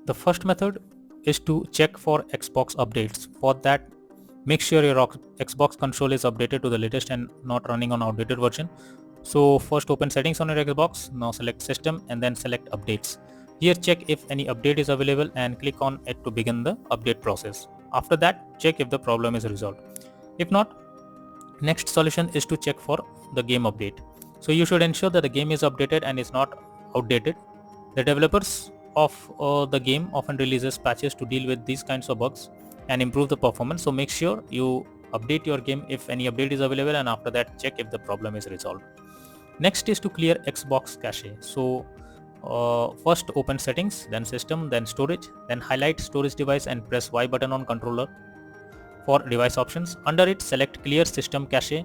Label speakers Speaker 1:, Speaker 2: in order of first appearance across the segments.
Speaker 1: The first method is to check for Xbox updates. For that, make sure your Xbox console is updated to the latest and not running on outdated version. So first open settings on your Xbox, now select system and then select updates. Here check if any update is available and click on it to begin the update process. After that, check if the problem is resolved. If not, next solution is to check for the game update. So you should ensure that the game is updated and is not outdated. The developers of the game often releases patches to deal with these kinds of bugs and improve the performance. So make sure you update your game if any update is available, and after that check if the problem is resolved. Next is to clear Xbox cache. So first open settings, then system, then storage, then highlight storage device and press Y button on controller for device options. Under it, select clear system cache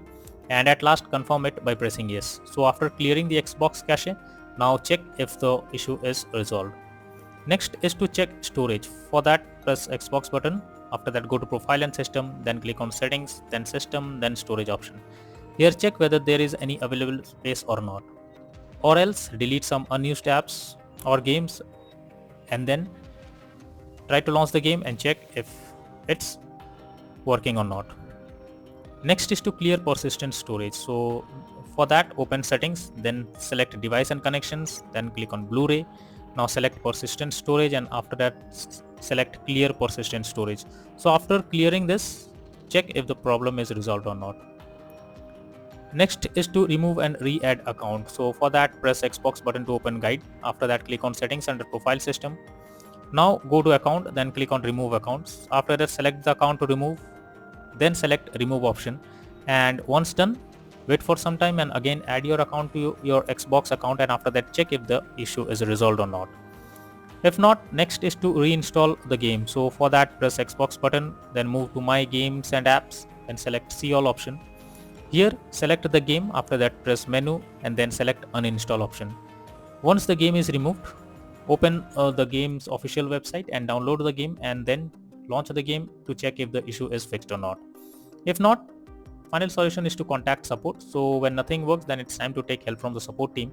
Speaker 1: and at last confirm it by pressing yes. So after clearing the Xbox cache, now check if the issue is resolved. Next is to check storage. For that, press Xbox button. After that, go to profile and system, then click on settings, then system, then storage option. Here check whether there is any available space or not. Or else delete some unused apps or games and then try to launch the game and check if it's working or not. Next is to clear persistent storage. So for that, open settings, then select device and connections, then click on Blu-ray. Now select persistent storage and after that select clear persistent storage. So after clearing this, check if the problem is resolved or not. Next is to remove and re-add account. So for that, press Xbox button to open guide. After that, click on settings under profile system. Now go to account, then click on remove accounts. After that, select the account to remove, then select remove option, and once done, wait for some time and again add your account to your Xbox account, and after that check if the issue is resolved or not. If not, next is to reinstall the game. So for that, press Xbox button, then move to my games and apps and select see all option. Here select the game, after that press menu and then select uninstall option. Once the game is removed, open the game's official website and download the game and then launch the game to check if the issue is fixed or not. If not, final solution is to contact support. So when nothing works, then it's time to take help from the support team.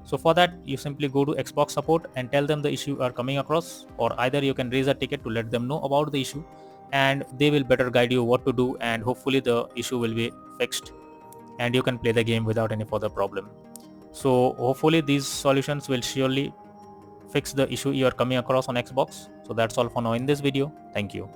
Speaker 1: So for that, you simply go to Xbox support and tell them the issue are coming across, or either you can raise a ticket to let them know about the issue and they will better guide you what to do, and hopefully the issue will be fixed and you can play the game without any further problem. So hopefully these solutions will surely fix the issue you are coming across on Xbox. So that's all for now in this video. Thank you.